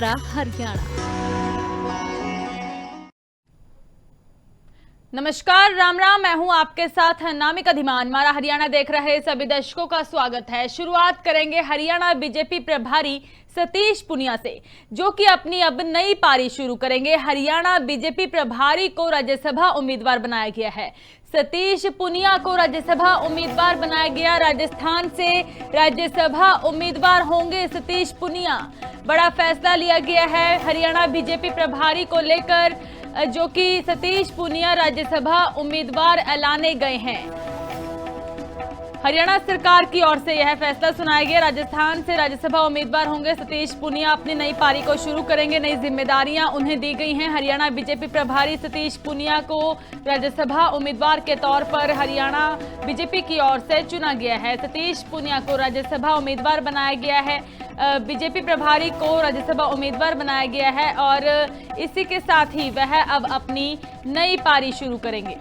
हमारा हरियाणा। नमस्कार, राम राम। मैं हूं आपके साथ नामिका धीमान। हमारा हरियाणा देख रहे सभी दर्शकों का स्वागत है। शुरुआत करेंगे हरियाणा बीजेपी प्रभारी सतीश पुनिया से, जो कि अपनी अब नई पारी शुरू करेंगे। हरियाणा बीजेपी प्रभारी को राज्यसभा उम्मीदवार बनाया गया है। सतीश पुनिया को राज्यसभा उम्मीदवार बनाया गया। राजस्थान से राज्यसभा उम्मीदवार होंगे सतीश पुनिया। बड़ा फैसला लिया गया है हरियाणा बीजेपी प्रभारी को लेकर, जो कि सतीश पुनिया राज्यसभा उम्मीदवार ऐलाने गए हैं। हरियाणा सरकार की ओर से यह फैसला सुनाया गया। राजस्थान से राज्यसभा उम्मीदवार होंगे सतीश पुनिया। अपनी नई पारी को शुरू करेंगे। नई जिम्मेदारियां उन्हें दी गई हैं। हरियाणा बीजेपी प्रभारी सतीश पुनिया को राज्यसभा उम्मीदवार के तौर पर हरियाणा बीजेपी की ओर से चुना गया है। सतीश पुनिया को राज्यसभा उम्मीदवार बनाया गया है। बीजेपी प्रभारी को राज्यसभा उम्मीदवार बनाया गया है और इसी के साथ ही वह अब अपनी नई पारी शुरू करेंगे।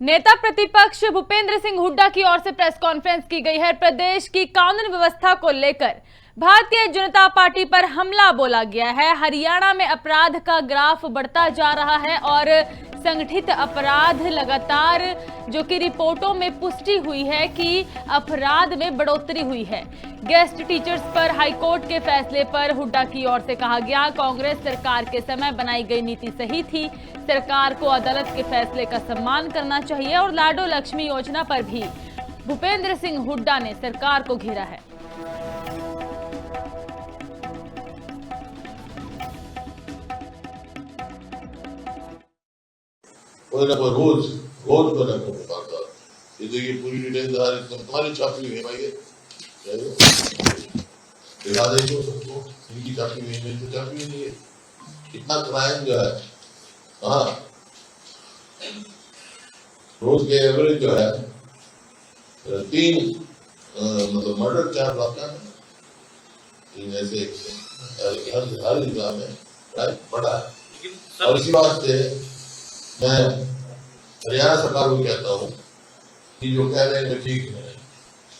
नेता प्रतिपक्ष भूपेंद्र सिंह हुड्डा की ओर से प्रेस कॉन्फ्रेंस की गई है। प्रदेश की कानून व्यवस्था को लेकर भारतीय जनता पार्टी पर हमला बोला गया है। हरियाणा में अपराध का ग्राफ बढ़ता जा रहा है और संगठित अपराध लगातार, जो कि रिपोर्टों में पुष्टि हुई है कि अपराध में बढ़ोतरी हुई है। गेस्ट टीचर्स पर हाईकोर्ट के फैसले पर हुड्डा की ओर से कहा गया, कांग्रेस सरकार के समय बनाई गई नीति सही थी। सरकार को अदालत के फैसले का सम्मान करना चाहिए। और लाडो लक्ष्मी योजना पर भी भूपेंद्र सिंह हुड्डा ने सरकार को घेरा है। कोई ना कोई रोज कोई ना कोई बताता है। ये पूरी डिटेल तुम्हारी छापी हुई है भाई, दिखा दे जो सबको। इनकी छापी हुई है, तो छापी हुई नहीं है। इतना क्राइम जो है, हाँ, रोज के एवरेज जो है 3 मतलब मर्डर 4 लाता है। 3 ऐसे हर इलाका में क्राइम बढ़ा है। और इसी बात से मैं हरियाणा सरकार को कहता हूँ कि जो कह रहे हैं ठीक है,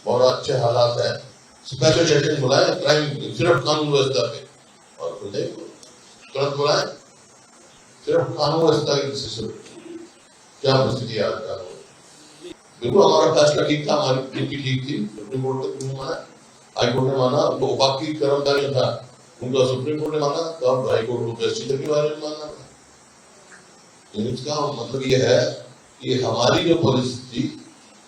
बहुत अच्छे हालात है। स्पेशल सेशन बुलाए क्राइम सिर्फ कानून व्यवस्था पे, और तुरंत बुलाए सिर्फ कानून व्यवस्था की। क्या परिस्थिति आज कानून, बिल्कुल हमारा फैसला ठीक था, हमारी ड्यूटी ठीक थी। सुप्रीम कोर्ट तक नहीं माना, हाई कोर्ट ने माना। वो बाकी कर्मचारी था उनका सुप्रीम कोर्ट ने माना, तो अब हाई कोर्ट को टीचर के बारे में मानना। इसका मतलब ये है कि हमारी जो पॉलिसी थी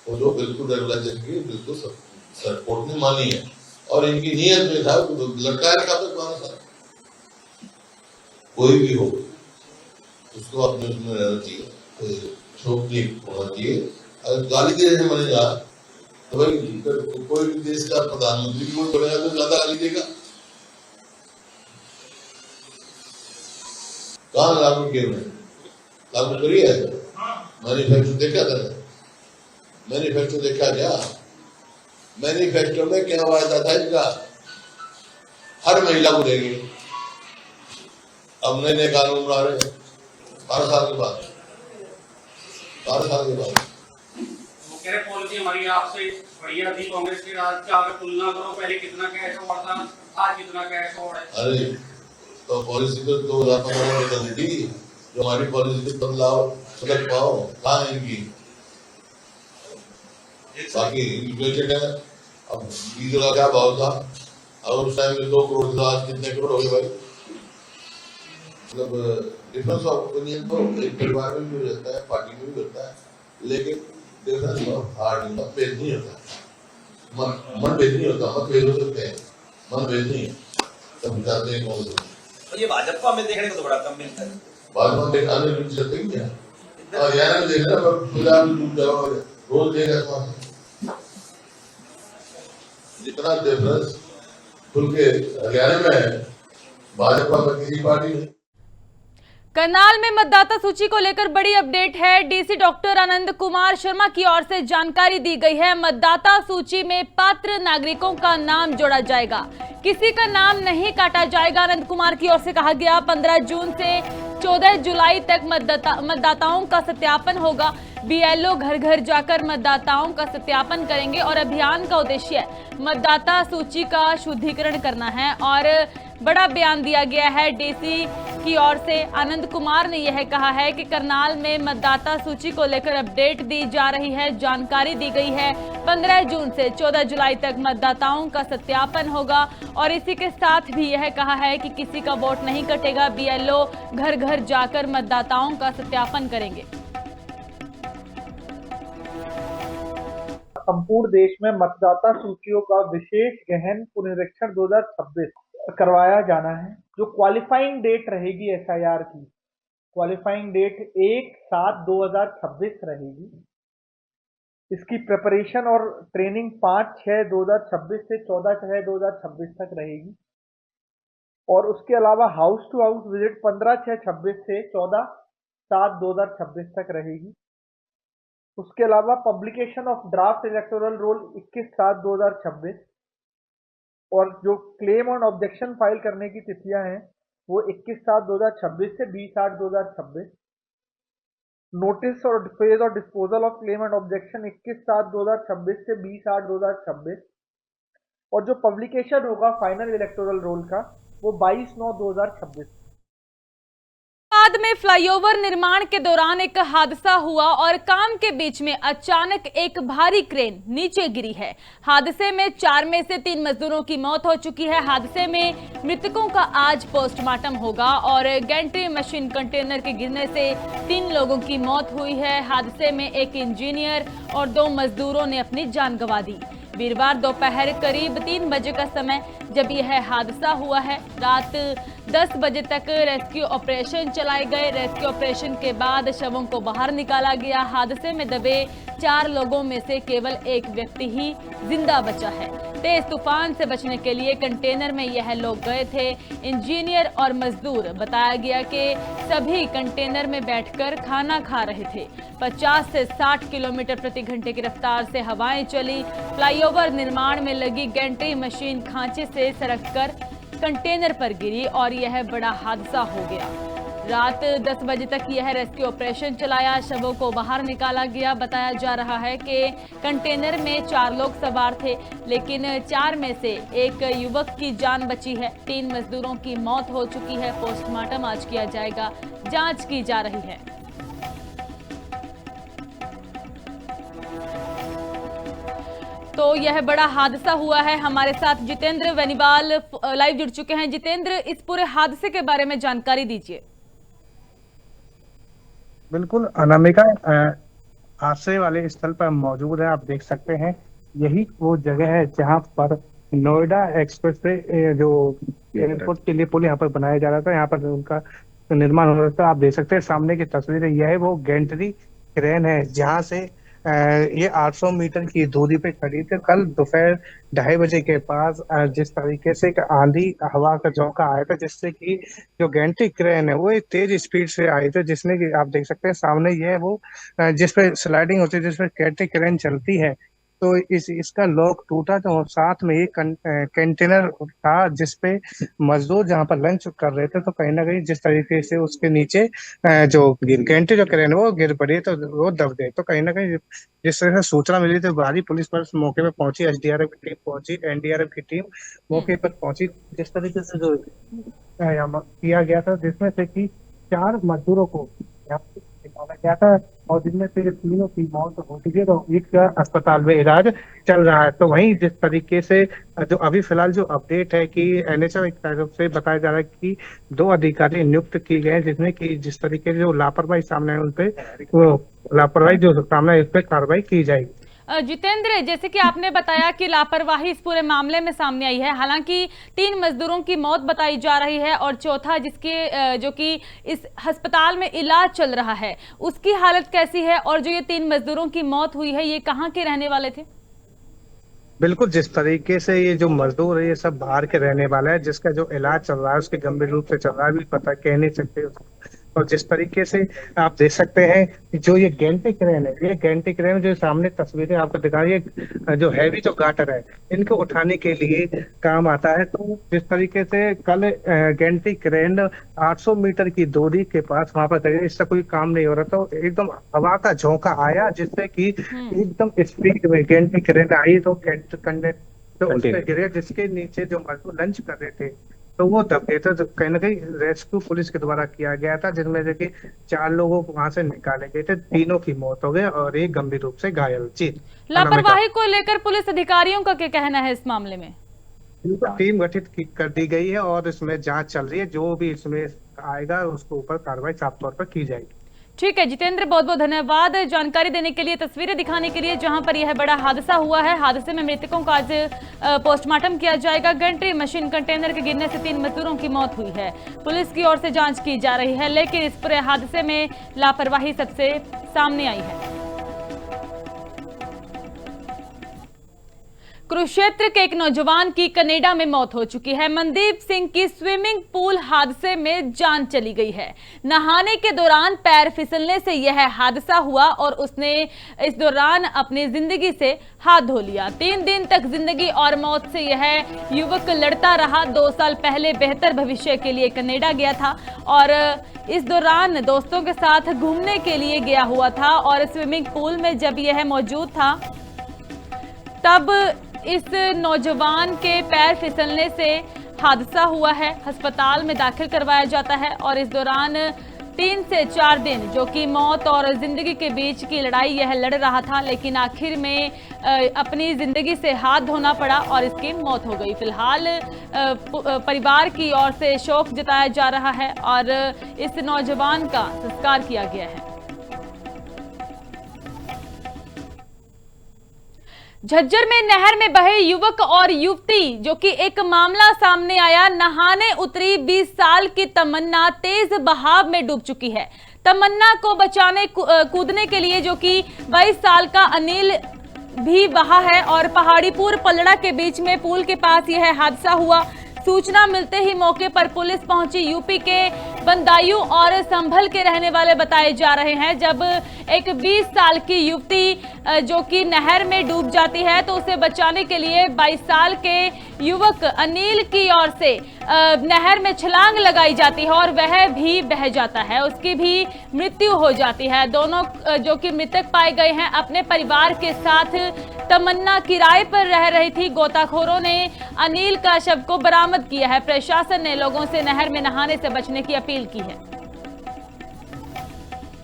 वो जो बिल्कुल रेगुलराइजेशन की बिल्कुल सब कोर्ट ने मानी है। और इनकी नीयत में था तो लटकाया कब तक माना था। कोई भी हो उसको अपने उसमें रहना चाहिए, कोई शोक नहीं होना चाहिए। अगर गाली देने से मनेगा तो भाई कोई भी देश का प्रधानमंत्री भी कोई बनेगा तो ज्यादा गाली देगा। कहाँ लागू किए हुए लागू करिए। मैन्युफैक्चर देखा था, मैन्युफैक्चर देखा क्या? मैन्युफैक्चर में क्या वायदा था इनका, हर महिला को देंगे। अब नए कानून बना रहे हैं 12 साल के बाद, 12 साल के बाद। वो कह रहे पॉलिसी हमारी आपसे बढ़िया थी कांग्रेस के राज का, अगर तुलना करो पहले कितना कैश अवार्ड था, आज कितना कैश अवार्ड है। अरे तो पॉलिसी तो 2015 में चली थी, जो हमारी पॉलिसी को बदलाव समझ पाओ कहाँ है इनकी। बाकी इन्फ्लेशन है। अब डीजल का क्या भाव था, और उस टाइम में 2 करोड़ था, आज कितने करोड़ हो गए भाई। मतलब डिफरेंस ऑफ ओपिनियन तो एक परिवार में भी हो जाता है, पार्टी में भी होता है, लेकिन डिफरेंस ऑफ हार्ट मतभेद नहीं होता। मतभेद नहीं होता, मतभेद हो सकते हैं, मतभेद नहीं है। तब विचारते हैं कौन से। ये भाजपा में देखने को तो बड़ा कम मिलता है। भाजपा में दिखाने मिल सकते हैं क्या? और यार में देखना फिलहाल डूब जाओ, रोज देगा जितना डिफरेंस खुल के हरियाणा में है, भाजपा में किसी पार्टी में। करनाल में मतदाता सूची को लेकर बड़ी अपडेट है। डीसी डॉक्टर आनंद कुमार शर्मा की ओर से जानकारी दी गई है। मतदाता सूची में पात्र नागरिकों का नाम जोड़ा जाएगा, किसी का नाम नहीं काटा जाएगा। आनंद कुमार की ओर से कहा गया 15 जून से 14 जुलाई तक मतदाताओं का सत्यापन होगा। बीएलओ घर घर जाकर मतदाताओं का सत्यापन करेंगे और अभियान का उद्देश्य मतदाता सूची का शुद्धिकरण करना है। और बड़ा बयान दिया गया है डीसी की ओर से। आनंद कुमार ने यह कहा है कि करनाल में मतदाता सूची को लेकर अपडेट दी जा रही है। जानकारी दी गई है 15 जून से 14 जुलाई तक मतदाताओं का सत्यापन होगा। और इसी के साथ भी यह कहा है कि किसी का वोट नहीं कटेगा। बीएलओ घर घर जाकर मतदाताओं का सत्यापन करेंगे। संपूर्ण देश में मतदाता सूचियों का विशेष गहन पुनरीक्षण 2026 करवाया जाना है। जो क्वालिफाइंग डेट रहेगी एसआईआर की, क्वालिफाइंग डेट 1/7/2026 रहेगी। इसकी प्रिपरेशन और ट्रेनिंग 5/6/2026 से 14/6/2026 तक रहेगी। और उसके अलावा हाउस टू हाउस विजिट 15/6/26 से 14/7/2026 तक रहेगी। उसके अलावा publication of draft electoral roll 21/7/2026 और जो क्लेम और ऑब्जेक्शन फाइल करने की तिथियां हैं वो 21/7/2026 से 20/8/2026। नोटिस और फेज और disposal of claim and objection 21/7/2026 से 20/8/2026। और जो पब्लिकेशन होगा फाइनल इलेक्टोरल रोल का वो 22/9/2026। बाद में फ्लाईओवर निर्माण के दौरान एक हादसा हुआ और काम के बीच में अचानक एक भारी क्रेन नीचे गिरी है। हादसे में 4 में से 3 मजदूरों की मौत हो चुकी है। हादसे में मृतकों का आज पोस्टमार्टम होगा और गैंट्री मशीन कंटेनर के गिरने से 3 लोगों की मौत हुई है। हादसे में एक इंजीनियर और 2 मजदूरों ने अपनी जान गंवा दी। वीरवार दोपहर करीब 3 बजे का समय जब यह हादसा हुआ है। रात 10 बजे तक रेस्क्यू ऑपरेशन चलाए गए। रेस्क्यू ऑपरेशन के बाद शवों को बाहर निकाला गया। हादसे में दबे 4 लोगों में से केवल एक व्यक्ति ही जिंदा बचा है। तेज तूफान से बचने के लिए कंटेनर में यह लोग गए थे। इंजीनियर और मजदूर बताया गया कि सभी कंटेनर में बैठकर खाना खा रहे थे। 50 से 60 किलोमीटर प्रति घंटे की रफ्तार से हवाएं चली। फ्लाईओवर निर्माण में लगी गैंट्री मशीन खांचे से सरककर कंटेनर पर गिरी और यह बड़ा हादसा हो गया। रात 10 बजे तक यह रेस्क्यू ऑपरेशन चलाया। शवों को बाहर निकाला गया। बताया जा रहा है कि कंटेनर में 4 लोग सवार थे, लेकिन 4 में से एक युवक की जान बची है। 3 मजदूरों की मौत हो चुकी है। पोस्टमार्टम आज किया जाएगा। जांच की जा रही है। तो यह बड़ा हादसा हुआ है। हमारे साथ जितेंद्र वेनीवाल लाइव जुड़ चुके हैं। जितेंद्र, इस पूरे हादसे के बारे में जानकारी दीजिए। बिल्कुल अनामिका, हादसे वाले स्थल पर मौजूद है। आप देख सकते हैं यही वो जगह है जहां पर नोएडा एक्सप्रेस वे जो एयरपोर्ट के लिए पुल यहाँ पर बनाया जा रहा था, यहाँ पर उनका निर्माण हो रहा था। आप देख सकते हैं सामने की तस्वीर है, यह है वो गैंट्री क्रेन है जहाँ से ये 800 मीटर की दूरी पे खड़ी थी। कल दोपहर 2:30 बजे के पास जिस तरीके से एक आंधी हवा का झोंका आया था, जिससे कि जो गैंट्री क्रेन है वो एक तेज स्पीड से आई थी, जिसमें कि आप देख सकते हैं सामने ये है वो जिसपे स्लाइडिंग होती है, जिसपे गैंट्री क्रेन चलती है। तो इसका लॉक टूटा तो साथ में एक कंटेनर था जिसपे मजदूर जहाँ पर लंच कर रहे थे, तो कहीं ना कहीं जिस तरीके से उसके नीचे जो गैंट्री जो क्रेन वो गिर पड़ी तो वो दब गए। तो कहीं ना कहीं जिस तरह से सूचना मिली तो भारी पुलिस बल मौके पे पहुंची, एसडीआरएफ की टीम पहुंची, एनडीआरएफ की टीम मौके पर पहुंची। जिस तरीके से जो किया गया था, जिसमें से कि 4 मजदूरों को यहाँ पे निकाला गया था और जिनमें से 3 की मौत हो चुकी है, तो एक का अस्पताल में इलाज चल रहा है। तो वहीं जिस तरीके से जो अभी फिलहाल जो अपडेट है कि एनएचएम की तरफ से बताया जा रहा है कि 2 अधिकारी नियुक्त किए गए हैं, जिसमें कि जिस तरीके से जो लापरवाही सामने है उन पे लापरवाही जो सामने है उस पर कार्रवाई की जाएगी। जितेंद्र, जैसे कि आपने बताया कि लापरवाही इस पूरे मामले में सामने आई है। हालांकि 3 मजदूरों की मौत बताई जा रही है और चौथा जिसके जो कि इस अस्पताल में इलाज चल रहा है, उसकी हालत कैसी है? और जो ये 3 मजदूरों की मौत हुई है, ये कहाँ के रहने वाले थे? बिल्कुल, जिस तरीके से ये जो मजदूर है ये सब बाहर के रहने वाला है, जिसका जो इलाज चल रहा है उसके गंभीर रूप से चल रहा है, भी पता कह नहीं सकते और जिस तरीके से आप देख सकते हैं कि जो ये गैंटी क्रेन है, ये गैंटी क्रेन जो सामने तस्वीरें आपको दिखा रही है, जो हैवी जो गाटर है इनको उठाने के लिए काम आता है। तो जिस तरीके से कल गैंटी क्रेन 800 मीटर की दूरी के पास वहां पर खड़ी, इससे कोई काम नहीं हो रहा था, तो एकदम हवा का झोंका आया जिससे कि एकदम स्पीड में गैंटी क्रेन आई, तो तो उस पे गिरे, जिसके नीचे जो मजदूर लंच कर रहे थे तो वो दब गए थे। तो कहीं ना कहीं रेस्क्यू पुलिस के द्वारा किया गया था, जिनमें से कि 4 लोगों को वहां से निकाले गए थे, तीनों की मौत हो गई और एक गंभीर रूप से घायल। जी, लापरवाही को लेकर पुलिस अधिकारियों का क्या कहना है इस मामले में? टीम गठित कर दी गई है और इसमें जांच चल रही है, जो भी इसमें आएगा उसके ऊपर कार्रवाई साफ तौर पर की जाएगी। ठीक है जितेंद्र, बहुत बहुत धन्यवाद जानकारी देने के लिए, तस्वीरें दिखाने के लिए जहां पर यह बड़ा हादसा हुआ है। हादसे में मृतकों का आज पोस्टमार्टम किया जाएगा। गंट्री मशीन कंटेनर के गिरने से 3 मजदूरों की मौत हुई है। पुलिस की ओर से जांच की जा रही है, लेकिन इस पूरे हादसे में लापरवाही सबसे सामने आई है। कुरुक्षेत्र के एक नौजवान की कनाडा में मौत हो चुकी है। मनदीप सिंह की स्विमिंग पूल हादसे में जान चली गई है। नहाने के दौरान पैर फिसलने से यह हादसा हुआ और उसने इस दौरान अपनी जिंदगी से हाथ धो लिया। 3 दिन तक जिंदगी और मौत से यह युवक लड़ता रहा। 2 साल पहले बेहतर भविष्य के लिए कनाडा गया था और इस दौरान दोस्तों के साथ घूमने के लिए गया हुआ था और स्विमिंग पूल में जब यह मौजूद था तब इस नौजवान के पैर फिसलने से हादसा हुआ है। अस्पताल में दाखिल करवाया जाता है और इस दौरान 3 से 4 दिन जो कि मौत और जिंदगी के बीच की लड़ाई यह लड़ रहा था, लेकिन आखिर में अपनी जिंदगी से हाथ धोना पड़ा और इसकी मौत हो गई। फिलहाल परिवार की ओर से शोक जताया जा रहा है और इस नौजवान का संस्कार किया गया है। झज्जर में नहर में बहे युवक और युवती, जो कि एक मामला सामने आया। नहाने उतरी 20 साल की तमन्ना तेज बहाव में डूब चुकी है। तमन्ना को बचाने कूदने के लिए जो कि 22 साल का अनिल भी बहा है और पहाड़ीपुर पलड़ा के बीच में पुल के पास यह हादसा हुआ। सूचना मिलते ही मौके पर पुलिस पहुंची। यूपी के बंदायूं और संभल के रहने वाले बताए जा रहे हैं। जब एक 20 साल की युवती जो कि नहर में डूब जाती है तो उसे बचाने के लिए 22 साल के युवक अनिल की ओर से नहर में छलांग लगाई जाती है और वह भी बह जाता है, उसकी भी मृत्यु हो जाती है। दोनों जो कि मृतक पाए गए हैं अपने परिवार के साथ तमन्ना किराए पर रह रही थी। गोताखोरों ने अनिल का शव को बरामद किया है। प्रशासन ने लोगों से नहर में नहाने से बचने की अपील की है।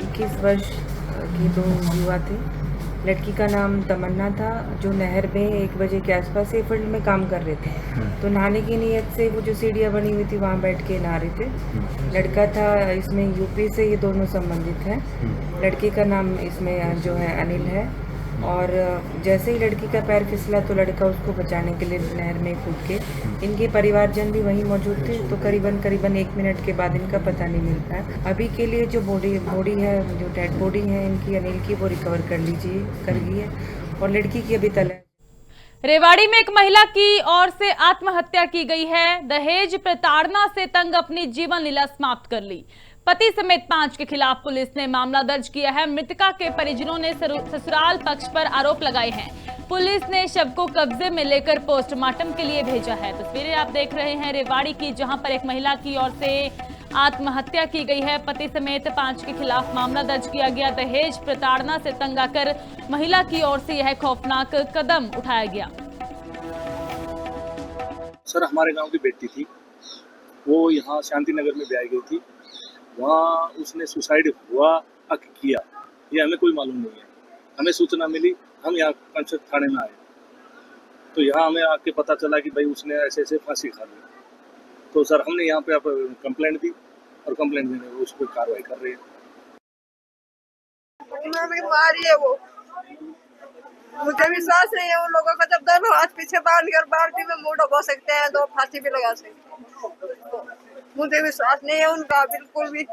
21 वर्ष की 2 युवा थे। लड़की का नाम तमन्ना था, जो नहर में 1 बजे के आसपास ये फील्ड में काम कर रहे थे। तो नहाने की नीयत से वो जो सीढ़ियाँ बनी हुई थी वहाँ बैठ के नहा रहे थे। लड़का था, इसमें यूपी से ये दोनों संबंधित हैं। लड़के का नाम इसमें जो है अनिल है और जैसे ही लड़की का पैर फिसला तो लड़का उसको बचाने के लिए नहर में कूद के, इनके परिवारजन भी वहीं मौजूद थे। तो करीबन 1 मिनट के बाद इनका पता नहीं मिल पाया। अभी के लिए जो बॉडी है, जो डेड बॉडी है इनकी अनिल की, वो रिकवर कर गई है और लड़की की अभी तलाश। रेवाड़ी में एक महिला की ओर से आत्महत्या की गई है। दहेज प्रताड़ना से तंग अपनी जीवन लीला समाप्त कर ली। पति समेत 5 के खिलाफ पुलिस ने मामला दर्ज किया है। मृतका के परिजनों ने ससुराल पक्ष पर आरोप लगाए हैं। पुलिस ने शव को कब्जे में लेकर पोस्टमार्टम के लिए भेजा है। तस्वीरें आप देख रहे हैं रेवाड़ी की, जहां पर एक महिला की ओर से आत्महत्या की गई है। पति समेत 5 के खिलाफ मामला दर्ज किया गया। दहेज प्रताड़ना से तंग आकर महिला की ओर से यह खौफनाक कदम उठाया गया। सर, हमारे गांव की बेटी थी, वो यहाँ शांति नगर में ब्याई गई थी। वहाँ उसने सुसाइड हुआ किया, ये हमें कोई मालूम नहीं है। हमें सूचना मिली, हम यहाँ पंचायत थाने में आए तो यहाँ हमें आके पता चला कि भाई उसने ऐसे फांसी खा ली। तो सर हमने यहाँ पे कंप्लेंट दी और कंप्लेंट देने उस पर कार्रवाई कर रही है। उन्होंने मारी है वो, मुझे विश्वास नहीं है उन लोगों का। जब दोनों हाथ पीछे बांध कर बाल्टी में मुंह डुबो सकते हैं, 2 फांसी भी लगा सकते हैं। मुझे विश्वास नहीं है उनका बिल्कुल भी।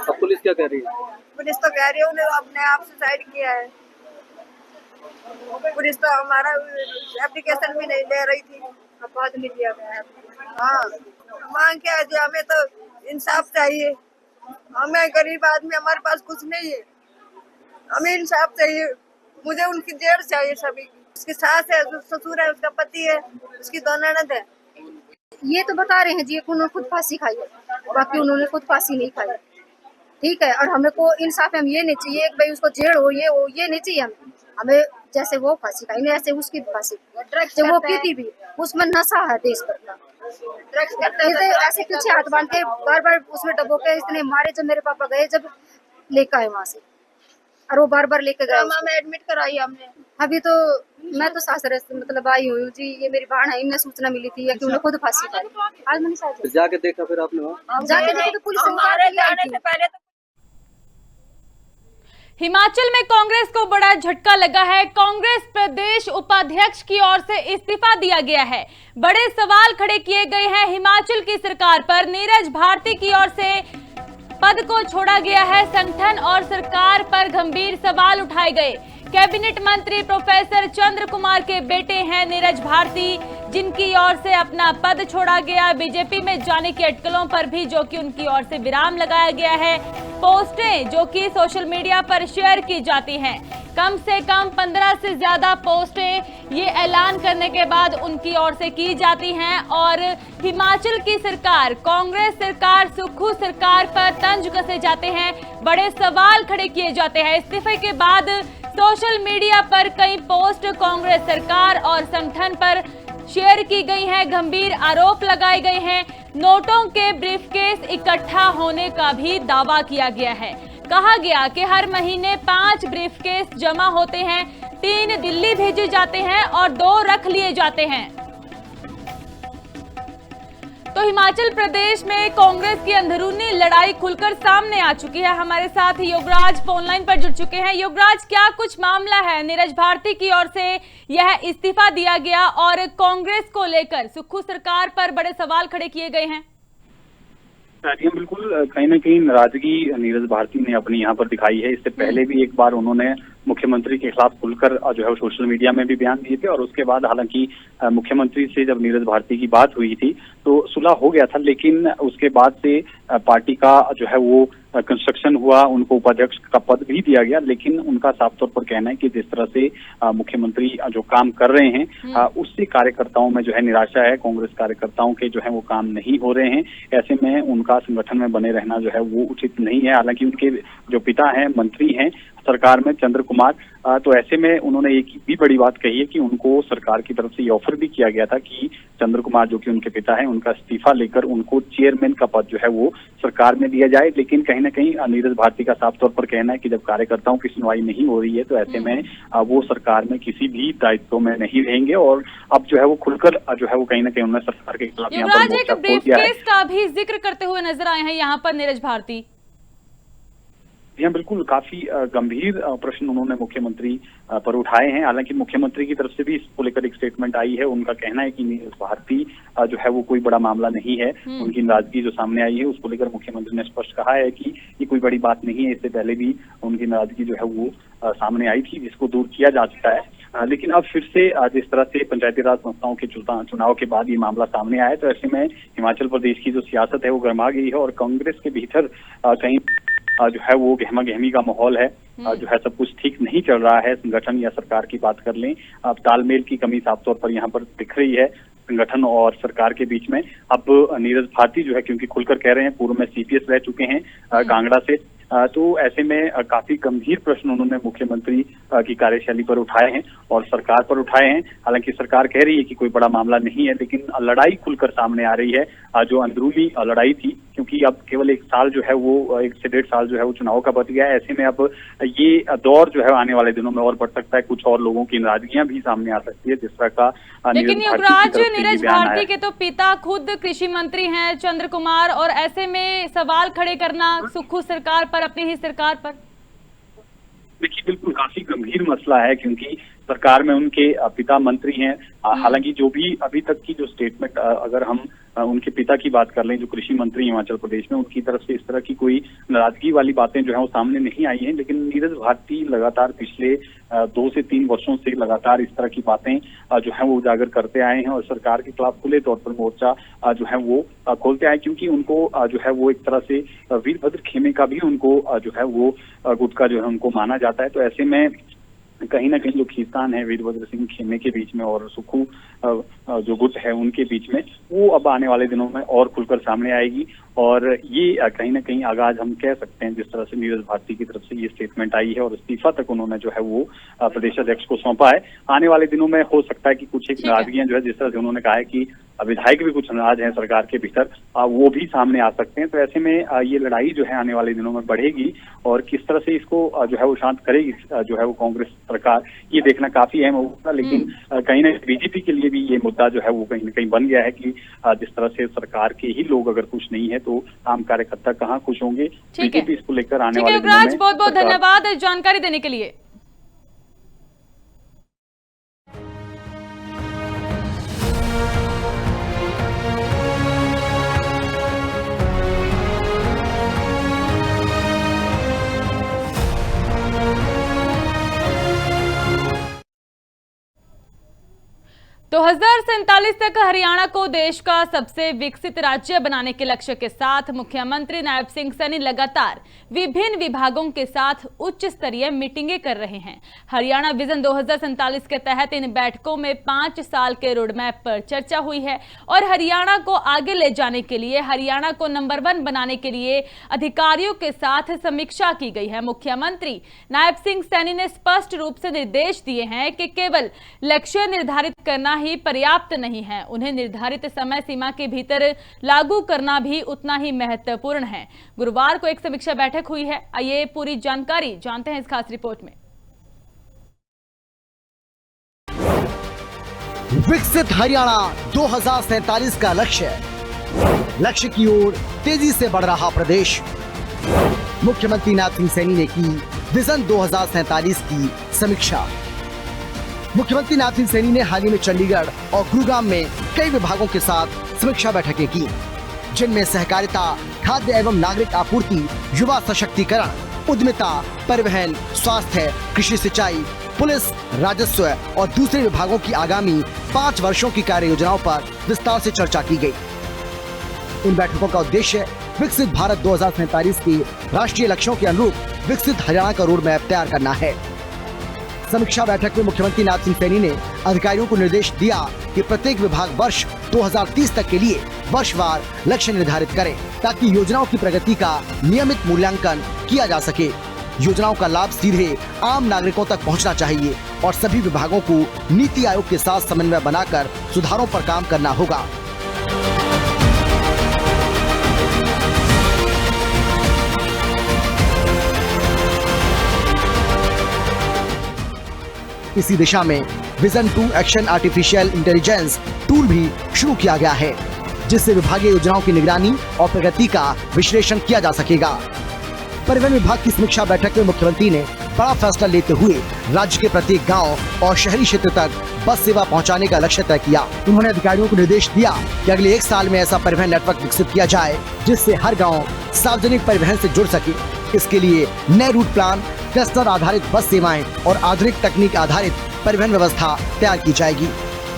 अब पुलिस क्या कह रही है? पुलिस तो कह रही है उन्हें अपने आप सुसाइड किया है। पुलिस तो हमारा एप्लीकेशन भी नहीं ले रही थी, बाद में दिया गया है। हाँ, मांग क्या है, हमें तो इंसाफ चाहिए। हमें गरीब आदमी, हमारे पास कुछ नहीं है, हमें इंसाफ चाहिए। मुझे उनकी जेल चाहिए सभी की। उसकी सास है, ससुर है, उसका पति है, उसकी दो ननद है। ये तो बता रहे हैं जी उन्होंने खुद फांसी खाई है, बाकी उन्होंने खुद फांसी नहीं खाई। ठीक है, और हमें को इंसाफ हम ये नहीं चाहिए कि भाई उसको जेल हो, ये नहीं चाहिए हमें जैसे वो फांसी खाई नहीं ऐसे उसकी फांसी। जब वो पीती भी, उसमें नशा है देश भर का। ड्रग्स करते हैं ऐसे पीछे हाथ बांध के बार बार उसमें डबो के इतने मारे। जब मेरे पापा गए, जब लेकर आए वहां से, और वो बार बार लेके गए। में एडमिट कराई हमने। अभी तो मैं तो सासरे से मतलब आई हुई हूँ जी। ये मेरी बहन है, इन्हें सूचना मिली थी कि उन्हें खुद फांसी खाई। आज मैंने साथ जाके देखा फिर आपने वहाँ? जाके देखा तो पुलिस हमारे जाने से पहले तो हिमाचल में कांग्रेस को बड़ा झटका लगा है। कांग्रेस प्रदेश उपाध्यक्ष की ओर से इस्तीफा दिया गया है। बड़े सवाल खड़े किए गए हैं हिमाचल की सरकार पर। नीरज भारती की ओर से पद को छोड़ा गया है। संगठन और सरकार पर गंभीर सवाल उठाए गए। कैबिनेट मंत्री प्रोफेसर चंद्र कुमार के बेटे हैं नीरज भारती, जिनकी ओर से अपना पद छोड़ा गया। बीजेपी में जाने की अटकलों पर भी जो कि उनकी ओर से विराम लगाया गया है। पोस्टें जो कि सोशल मीडिया पर शेयर की जाती हैं, कम से कम 15 से ज्यादा पोस्टें ये ऐलान करने के बाद उनकी ओर से की जाती हैं। और हिमाचल की सरकार, कांग्रेस सरकार, सुक्खू सरकार पर तंज कसे जाते हैं, बड़े सवाल खड़े किए जाते हैं। इस्तीफे के बाद सोशल मीडिया पर कई पोस्ट कांग्रेस सरकार और संगठन पर शेयर की गई हैं। गंभीर आरोप लगाए गए हैं। नोटों के ब्रीफकेस इकट्ठा होने का भी दावा किया गया है। कहा गया कि हर महीने 5 ब्रीफकेस जमा होते हैं, 3 दिल्ली भेजे जाते हैं और 2 रख लिए जाते हैं। तो हिमाचल प्रदेश में कांग्रेस की अंदरूनी लड़ाई खुलकर सामने आ चुकी है। हमारे साथ योगराज फोन लाइन पर जुड़ चुके हैं। योगराज, क्या कुछ मामला है? नीरज भारती की ओर से यह इस्तीफा दिया गया और कांग्रेस को लेकर सुक्खू सरकार पर बड़े सवाल खड़े किए गए हैं। बिल्कुल, कहीं ना कहीं नाराजगी नीरज भारती ने अपनी यहाँ पर दिखाई है। इससे पहले भी एक बार उन्होंने मुख्यमंत्री के खिलाफ खुलकर जो है सोशल मीडिया में भी बयान दिए थे, और उसके बाद हालांकि मुख्यमंत्री से जब नीरज भारती की बात हुई थी तो सुलह हो गया था, लेकिन उसके बाद से पार्टी का जो है वो कंस्ट्रक्शन हुआ, उनको उपाध्यक्ष का पद भी दिया गया। लेकिन उनका साफ तौर पर कहना है कि जिस तरह से मुख्यमंत्री जो काम कर रहे हैं उससे कार्यकर्ताओं में जो है निराशा है। कांग्रेस कार्यकर्ताओं के जो है वो काम नहीं हो रहे हैं। ऐसे में उनका संगठन में बने रहना जो है वो उचित नहीं है। हालांकि उनके जो पिता हैं, मंत्री हैं सरकार में, चंद्र कुमार, तो ऐसे में उन्होंने एक भी बड़ी बात कही है कि उनको सरकार की तरफ से ये ऑफर भी किया गया था कि चंद्र कुमार जो कि उनके पिता हैं, उनका इस्तीफा लेकर उनको चेयरमैन का पद जो है वो सरकार में दिया जाए। लेकिन कहीं ना कहीं नीरज भारती का साफ तौर पर कहना है कि जब कार्यकर्ताओं की सुनवाई नहीं हो रही है तो ऐसे में वो सरकार में किसी भी दायित्व में नहीं रहेंगे। और अब जो है वो खुलकर जो है वो कहीं ना कहीं उन्होंने सरकार के खिलाफ यहाँ पर मोर्चा खोल दिया है। का भी जिक्र करते हुए नजर आए हैं यहाँ पर नीरज भारती। यहाँ बिल्कुल काफी गंभीर प्रश्न उन्होंने मुख्यमंत्री पर उठाए हैं। हालांकि मुख्यमंत्री की तरफ से भी इसको लेकर एक स्टेटमेंट आई है। उनका कहना है कि नीरज भारती जो है वो कोई बड़ा मामला नहीं है। उनकी नाराजगी जो सामने आई है उसको लेकर मुख्यमंत्री ने स्पष्ट कहा है कि ये कोई बड़ी बात नहीं है। इससे पहले भी उनकी नाराजगी जो है वो सामने आई थी, जिसको दूर किया जा चुका है। लेकिन अब फिर से जिस तरह से पंचायती राज संस्थाओं के चुनाव के बाद ये मामला सामने आया, तो ऐसे में हिमाचल प्रदेश की जो सियासत है वो गर्मा गई है और कांग्रेस के भीतर कहीं जो है वो गहमा गहमी का माहौल है। जो है सब कुछ ठीक नहीं चल रहा है। संगठन या सरकार की बात कर लें, अब तालमेल की कमी साफ तौर पर यहाँ पर दिख रही है संगठन और सरकार के बीच में। अब नीरज भारती जो है क्योंकि खुलकर कह रहे हैं, पूर्व में सीपीएस रह चुके हैं कांगड़ा से, तो ऐसे में काफी गंभीर प्रश्न उन्होंने मुख्यमंत्री की कार्यशैली पर उठाए हैं और सरकार पर उठाए हैं। हालांकि सरकार कह रही है कि कोई बड़ा मामला नहीं है, लेकिन लड़ाई खुलकर सामने आ रही है। जो अंदरूनी लड़ाई थी, क्योंकि अब केवल 1 साल जो है वो 1 से 1.5 साल जो है वो चुनाव का बच गया है। ऐसे में अब ये दौर जो है आने वाले दिनों में और बढ़ सकता है। कुछ और लोगों की नाराजगियां भी सामने आ सकती है, जिस तरह का लेकिन युवराज, नीरज भारती के तो पिता खुद कृषि मंत्री हैं चंद्र कुमार, और ऐसे में सवाल खड़े करना सुक्खू सरकार पर, अपनी ही सरकार पर। देखिए बिल्कुल काफी गंभीर मसला है, क्योंकि सरकार में उनके पिता मंत्री हैं। हालांकि जो भी अभी तक की जो स्टेटमेंट, अगर हम उनके पिता की बात कर लें जो कृषि मंत्री हिमाचल प्रदेश में, उनकी तरफ से इस तरह की कोई नाराजगी वाली बातें जो है वो सामने नहीं आई हैं। लेकिन नीरज भारती लगातार पिछले 2 से 3 वर्षों से लगातार इस तरह की बातें जो है वो उजागर करते आए हैं और सरकार के खिलाफ खुले तौर पर मोर्चा जो है वो खोलते आए, क्योंकि उनको जो है वो एक तरह से वीरभद्र खेमे का भी उनको जो है वो गुट का जो है उनको माना जाता है। तो ऐसे में कहीं ना कहीं जो खींचतान है वीरभद्र सिंह खेमे के बीच में और सुक्खू जो गुट है उनके बीच में, वो अब आने वाले दिनों में और खुलकर सामने आएगी। और ये कहीं ना कहीं आगाज हम कह सकते हैं, जिस तरह से नीरज भारती की तरफ से ये स्टेटमेंट आई है और इस्तीफा तक उन्होंने जो है वो प्रदेश अध्यक्ष को सौंपा है। आने वाले दिनों में हो सकता है कि कुछ एक नाराजगियां जो है, जिस तरह से उन्होंने कहा है कि विधायक भी कुछ नाराज हैं सरकार के भीतर, वो भी सामने आ सकते हैं। तो ऐसे में ये लड़ाई जो है आने वाले दिनों में बढ़ेगी और किस तरह से इसको जो है वो शांत करेगी जो है वो कांग्रेस सरकार, ये देखना काफी अहम होगा। लेकिन कहीं ना बीजेपी के लिए भी ये मुद्दा जो है वो कहीं ना कहीं बन गया है कि जिस तरह से सरकार के ही लोग अगर खुश नहीं है तो आम कार्यकर्ता कहाँ खुश होंगे। बीजेपी इसको लेकर आने वाले दिनों में बहुत बहुत धन्यवाद जानकारी देने के लिए। तो 2047 तक हरियाणा को देश का सबसे विकसित राज्य बनाने के लक्ष्य के साथ मुख्यमंत्री नायब सिंह सैनी लगातार विभिन्न विभागों के साथ उच्च स्तरीय मीटिंगें कर रहे हैं। हरियाणा विजन 2047 के तहत इन बैठकों में 5 साल के रोडमैप पर चर्चा हुई है और हरियाणा को आगे ले जाने के लिए, हरियाणा को नंबर 1 बनाने के लिए अधिकारियों के साथ समीक्षा की गई है। मुख्यमंत्री नायब सिंह सैनी ने स्पष्ट रूप से निर्देश दिए हैं कि केवल लक्ष्य निर्धारित करना ही पर्याप्त नहीं है, उन्हें निर्धारित समय सीमा के भीतर लागू करना भी उतना ही महत्वपूर्ण है। गुरुवार को एक समीक्षा बैठक हुई है। आइए पूरी जानकारी जानते हैं इस खास रिपोर्ट में। विकसित हरियाणा 2047 का लक्ष्य की ओर तेजी से बढ़ रहा प्रदेश। मुख्यमंत्री नायब सिंह सैनी ने की विजन 2047 की समीक्षा। मुख्यमंत्री नायब सिंह सैनी ने हाल ही में चंडीगढ़ और गुरुग्राम में कई विभागों के साथ समीक्षा बैठकें की, जिनमें सहकारिता, खाद्य एवं नागरिक आपूर्ति, युवा सशक्तिकरण, उद्यमिता, परिवहन, स्वास्थ्य, कृषि सिंचाई, पुलिस, राजस्व और दूसरे विभागों की आगामी 5 वर्षों की कार्य योजनाओं पर विस्तार से चर्चा की गई। इन बैठकों का उद्देश्य विकसित भारत 2047 के राष्ट्रीय लक्ष्यों के अनुरूप विकसित हरियाणा का रोड मैप तैयार करना है। समीक्षा बैठक में मुख्यमंत्री नायब सिंह सैनी ने अधिकारियों को निर्देश दिया कि प्रत्येक विभाग वर्ष 2030 तक के लिए वर्षवार लक्ष्य निर्धारित करे, ताकि योजनाओं की प्रगति का नियमित मूल्यांकन किया जा सके। योजनाओं का लाभ सीधे आम नागरिकों तक पहुंचना चाहिए और सभी विभागों को नीति आयोग के साथ समन्वय बनाकर सुधारों पर काम करना होगा। इसी दिशा में vision 2 action artificial intelligence tool भी शुरू किया गया है, जिससे विभागीय योजनाओं की निगरानी और प्रगति का विश्लेषण किया जा सकेगा। परिवहन विभाग की समीक्षा बैठक में मुख्यमंत्री ने बड़ा फैसला लेते हुए राज्य के प्रत्येक गांव और शहरी क्षेत्र तक बस सेवा पहुंचाने का लक्ष्य तय किया। उन्होंने अधिकारियों को निर्देश दिया कि अगले 1 साल में ऐसा परिवहन नेटवर्क विकसित किया जाए जिससे हर गाँव सार्वजनिक परिवहन से जुड़ सके। इसके लिए नए रूट प्लान, क्लस्टर आधारित बस सेवाएं और आधुनिक तकनीक आधारित परिवहन व्यवस्था तैयार की जाएगी।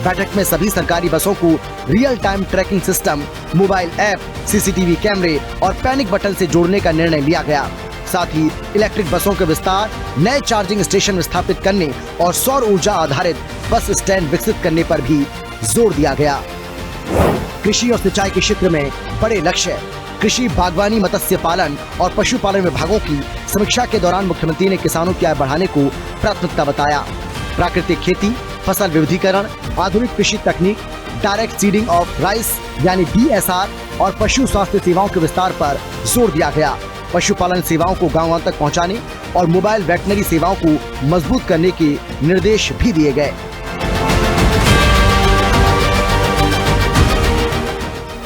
बैठक में सभी सरकारी बसों को real time tracking system, mobile app, CCTV कैमरे और पैनिक बटन से जोड़ने का निर्णय लिया गया। साथ ही इलेक्ट्रिक बसों के विस्तार, नए चार्जिंग स्टेशन स्थापित करने और सौर ऊर्जा आधारित बस स्टैंड विकसित करने पर भी जोर दिया गया। कृषि और सिंचाई के क्षेत्र में बड़े लक्ष्य। कृषि, बागवानी, मत्स्य पालन और पशुपालन विभागों की समीक्षा के दौरान मुख्यमंत्री ने किसानों की आय बढ़ाने को प्राथमिकता बताया। प्राकृतिक खेती, फसल विविधीकरण, आधुनिक कृषि तकनीक, डायरेक्ट सीडिंग ऑफ राइस यानी DSR और पशु स्वास्थ्य सेवाओं के विस्तार पर जोर दिया गया। पशुपालन सेवाओं को गाँव तक पहुँचाने और मोबाइल वेटनरी सेवाओं को मजबूत करने के निर्देश भी दिए गए।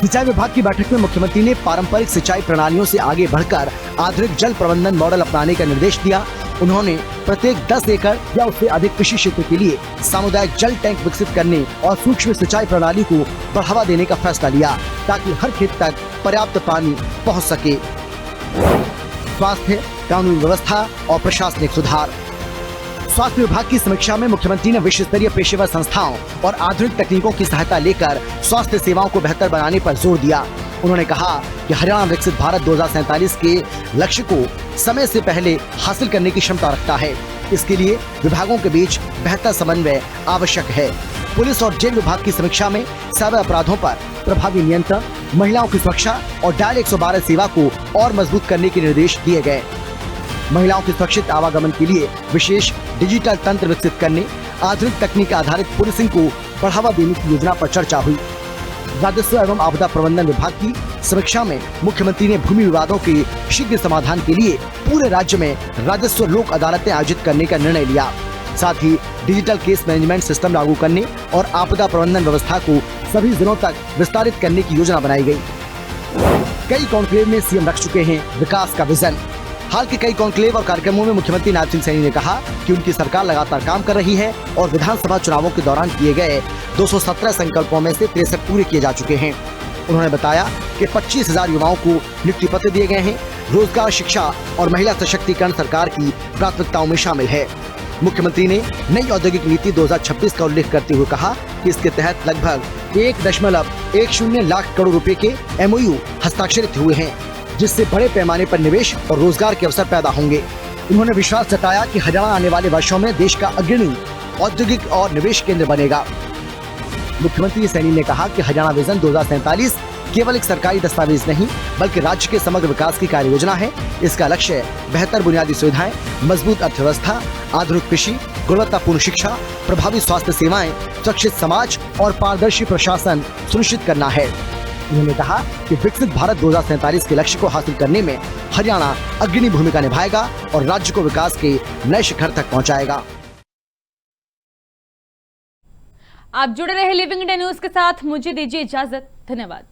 सिंचाई विभाग की बैठक में मुख्यमंत्री ने पारंपरिक सिंचाई प्रणालियों से आगे बढ़कर आधुनिक जल प्रबंधन मॉडल अपनाने का निर्देश दिया। उन्होंने प्रत्येक 10 एकड़ या उससे अधिक कृषि क्षेत्र के लिए सामुदायिक जल टैंक विकसित करने और सूक्ष्म सिंचाई प्रणाली को बढ़ावा देने का फैसला लिया ताकि हर खेत तक पर्याप्त पानी पहुंच सके। स्वास्थ्य, कानून व्यवस्था और प्रशासनिक सुधार। स्वास्थ्य विभाग की समीक्षा में मुख्यमंत्री ने विश्व स्तरीय पेशेवर संस्थाओं और आधुनिक तकनीकों की सहायता लेकर स्वास्थ्य सेवाओं को बेहतर बनाने पर जोर दिया। उन्होंने कहा कि हरियाणा विकसित भारत 2047 के लक्ष्य को समय से पहले हासिल करने की क्षमता रखता है। इसके लिए विभागों के बीच बेहतर समन्वय आवश्यक है। पुलिस और जेल विभाग की समीक्षा में साइबर अपराधों पर प्रभावी नियंत्रण, महिलाओं की सुरक्षा और डायल 112 सेवा को और मजबूत करने के निर्देश दिए गए। महिलाओं के सुरक्षित आवागमन के लिए विशेष डिजिटल तंत्र विकसित करने, आधुनिक तकनीक आधारित पुलिसिंग को बढ़ावा देने की योजना पर चर्चा हुई। राजस्व एवं आपदा प्रबंधन विभाग की समीक्षा में मुख्यमंत्री ने भूमि विवादों के शीघ्र समाधान के लिए पूरे राज्य में राजस्व लोक अदालतें आयोजित करने का निर्णय लिया। साथ ही डिजिटल केस मैनेजमेंट सिस्टम लागू करने और आपदा प्रबंधन व्यवस्था को सभी जिलों तक विस्तारित करने की योजना बनाई गई। कई कॉन्क्लेव में सीएम रख चुके हैं विकास का विजन। हाल के कई कॉन्क्लेव और कार्यक्रमों में मुख्यमंत्री नायब सिंह सैनी ने कहा कि उनकी सरकार लगातार काम कर रही है और विधानसभा चुनावों के दौरान किए गए 217 संकल्पों में से 63 पूरे किए जा चुके हैं। उन्होंने बताया कि 25,000 युवाओं को नियुक्ति पत्र दिए गए हैं। रोजगार, शिक्षा और महिला सशक्तिकरण सरकार की प्राथमिकताओं में शामिल है। मुख्यमंत्री ने नई औद्योगिक नीति 2026 का उल्लेख करते हुए कहा कि इसके तहत लगभग 1.10 लाख करोड़ रुपए के MOU हस्ताक्षरित हुए हैं, जिससे बड़े पैमाने पर निवेश और रोजगार के अवसर पैदा होंगे। उन्होंने विश्वास जताया कि हरियाणा आने वाले वर्षों में देश का अग्रणी औद्योगिक और निवेश केंद्र बनेगा। मुख्यमंत्री सैनी ने कहा कि हरियाणा विजन 2047 केवल एक सरकारी दस्तावेज नहीं, बल्कि राज्य के समग्र विकास की कार्य योजना है। इसका लक्ष्य बेहतर बुनियादी सुविधाएं, मजबूत अर्थव्यवस्था, आधुनिक कृषि, गुणवत्तापूर्ण शिक्षा, प्रभावी स्वास्थ्य सेवाएं, सुरक्षित समाज और पारदर्शी प्रशासन सुनिश्चित करना है। उन्होंने कहा कि विकसित भारत 2047 के लक्ष्य को हासिल करने में हरियाणा अग्रणी भूमिका निभाएगा और राज्य को विकास के नए शिखर तक पहुंचाएगा। आप जुड़े रहे लिविंग इंडिया न्यूज के साथ, मुझे दीजिए इजाजत। धन्यवाद।